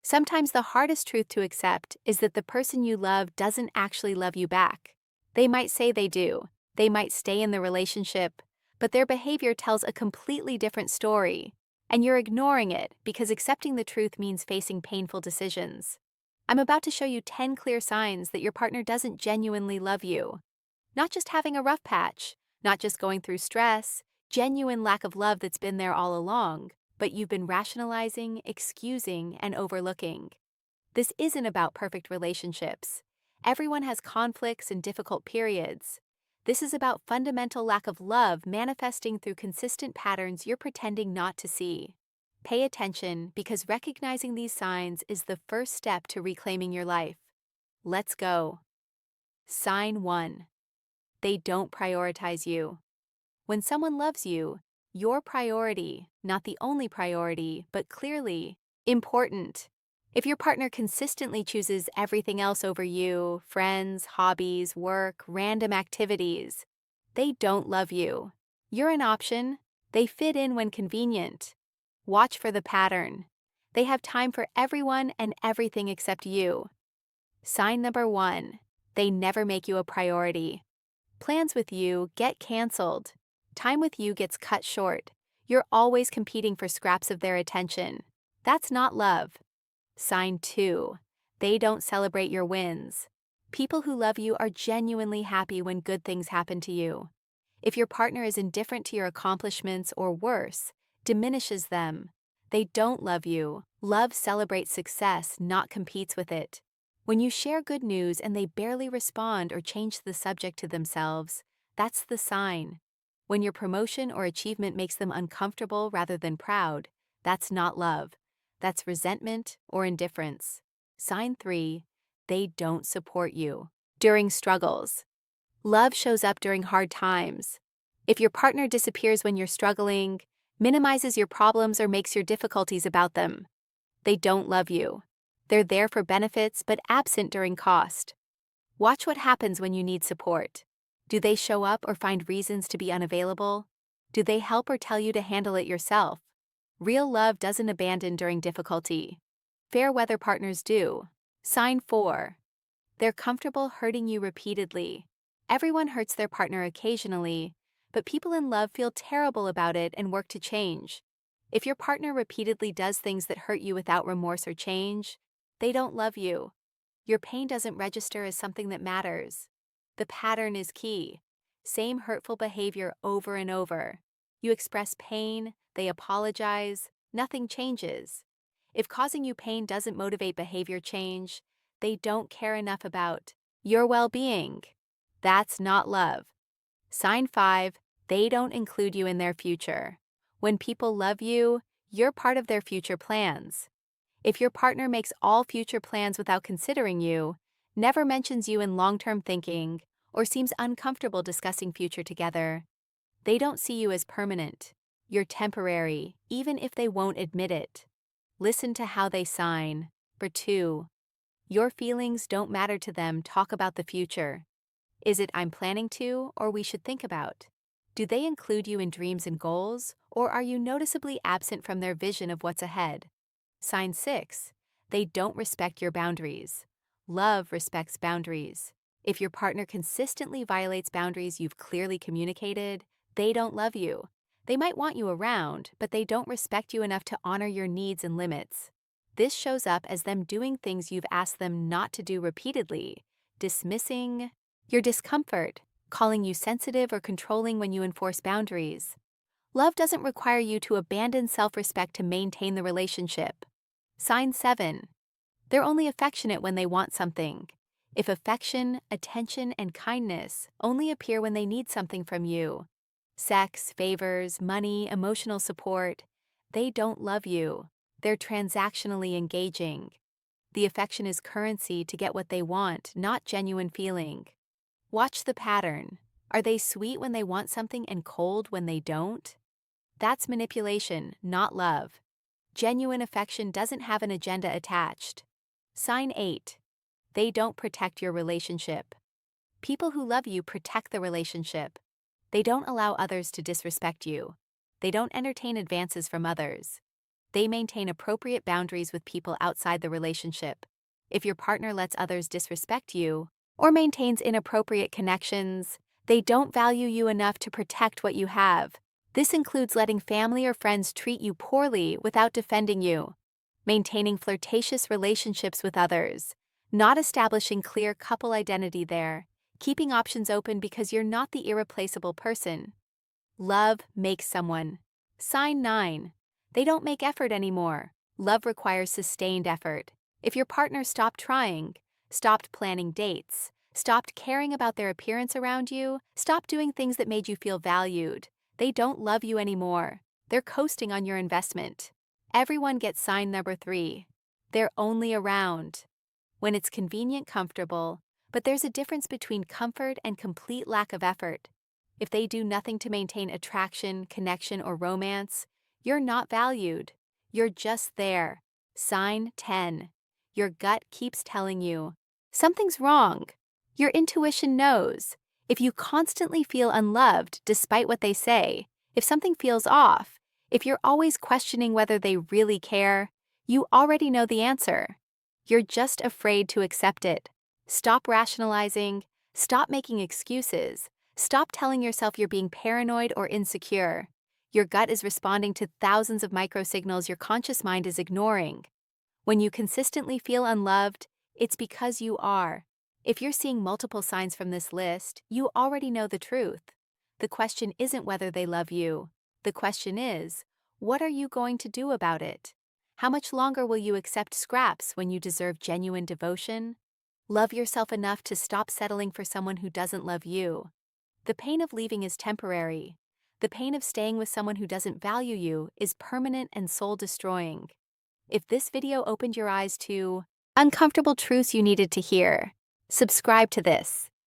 Sometimes the hardest truth to accept is that the person you love doesn't actually love you back. They might say they do, they might stay in the relationship, but their behavior tells a completely different story, and you're ignoring it because accepting the truth means facing painful decisions. I'm about to show you 10 clear signs that your partner doesn't genuinely love you. Not just having a rough patch, not just going through stress, genuine lack of love that's been there all along, but you've been rationalizing, excusing, and overlooking. This isn't about perfect relationships. Everyone has conflicts and difficult periods. This is about fundamental lack of love manifesting through consistent patterns you're pretending not to see. Pay attention because recognizing these signs is the first step to reclaiming your life. Let's go. Sign 1. They don't prioritize you. When someone loves you, your priority, not the only priority, but clearly important. If your partner consistently chooses everything else over you, friends, hobbies, work, random activities, they don't love you. You're an option. They fit in when convenient. Watch for the pattern. They have time for everyone and everything except you. Sign number 1. They never make you a priority. Plans with you get canceled. Time with you gets cut short. You're always competing for scraps of their attention. That's not love. Sign 2. They don't celebrate your wins. People who love you are genuinely happy when good things happen to you. If your partner is indifferent to your accomplishments or worse, diminishes them, they don't love you. Love celebrates success, not competes with it. When you share good news and they barely respond or change the subject to themselves, that's the sign. When your promotion or achievement makes them uncomfortable rather than proud, that's not love. That's resentment or indifference. Sign 3. They don't support you. During struggles. Love shows up during hard times. If your partner disappears when you're struggling, minimizes your problems or makes your difficulties about them, they don't love you. They're there for benefits but absent during cost. Watch what happens when you need support. Do they show up or find reasons to be unavailable? Do they help or tell you to handle it yourself? Real love doesn't abandon during difficulty. Fair weather partners do. Sign 4. They're comfortable hurting you repeatedly. Everyone hurts their partner occasionally, but people in love feel terrible about it and work to change. If your partner repeatedly does things that hurt you without remorse or change, they don't love you. Your pain doesn't register as something that matters. The pattern is key. Same hurtful behavior over and over. You express pain, they apologize, nothing changes. If causing you pain doesn't motivate behavior change, they don't care enough about your well-being. That's not love. Sign 5. They don't include you in their future. When people love you, you're part of their future plans. If your partner makes all future plans without considering you, never mentions you in long-term thinking, or seems uncomfortable discussing future together, they don't see you as permanent. You're temporary, even if they won't admit it. Listen to how they sign. For 2. Your feelings don't matter to them. Talk about the future. Is it I'm planning to, or we should think about? Do they include you in dreams and goals, or are you noticeably absent from their vision of what's ahead? Sign 6. They don't respect your boundaries. Love respects boundaries. If your partner consistently violates boundaries you've clearly communicated, they don't love you. They might want you around, but they don't respect you enough to honor your needs and limits. This shows up as them doing things you've asked them not to do repeatedly, dismissing your discomfort, calling you sensitive or controlling when you enforce boundaries. Love doesn't require you to abandon self-respect to maintain the relationship. Sign 7. They're only affectionate when they want something. If affection, attention, and kindness only appear when they need something from you, sex, favors, money, emotional support, they don't love you. They're transactionally engaging. The affection is currency to get what they want, not genuine feeling. Watch the pattern. Are they sweet when they want something and cold when they don't? That's manipulation, not love. Genuine affection doesn't have an agenda attached. Sign 8. They don't protect your relationship. People who love you protect the relationship. They don't allow others to disrespect you. They don't entertain advances from others. They maintain appropriate boundaries with people outside the relationship. If your partner lets others disrespect you or maintains inappropriate connections, they don't value you enough to protect what you have. This includes letting family or friends treat you poorly without defending you, maintaining flirtatious relationships with others, not establishing clear couple identity there, keeping options open because you're not the irreplaceable person. Love makes someone. Sign 9. They don't make effort anymore. Love requires sustained effort. If your partner stopped trying, stopped planning dates, stopped caring about their appearance around you, stopped doing things that made you feel valued, they don't love you anymore. They're coasting on your investment. Everyone gets sign number 3. They're only around when it's convenient, comfortable, but there's a difference between comfort and complete lack of effort. If they do nothing to maintain attraction, connection, or romance, you're not valued. You're just there. Sign 10. Your gut keeps telling you something's wrong. Your intuition knows. If you constantly feel unloved despite what they say, if something feels off, if you're always questioning whether they really care, you already know the answer. You're just afraid to accept it. Stop rationalizing. Stop making excuses. Stop telling yourself you're being paranoid or insecure. Your gut is responding to thousands of microsignals your conscious mind is ignoring. When you consistently feel unloved, it's because you are. If you're seeing multiple signs from this list, you already know the truth. The question isn't whether they love you. The question is, what are you going to do about it? How much longer will you accept scraps when you deserve genuine devotion? Love yourself enough to stop settling for someone who doesn't love you. The pain of leaving is temporary. The pain of staying with someone who doesn't value you is permanent and soul-destroying. If this video opened your eyes to uncomfortable truths you needed to hear, subscribe to this.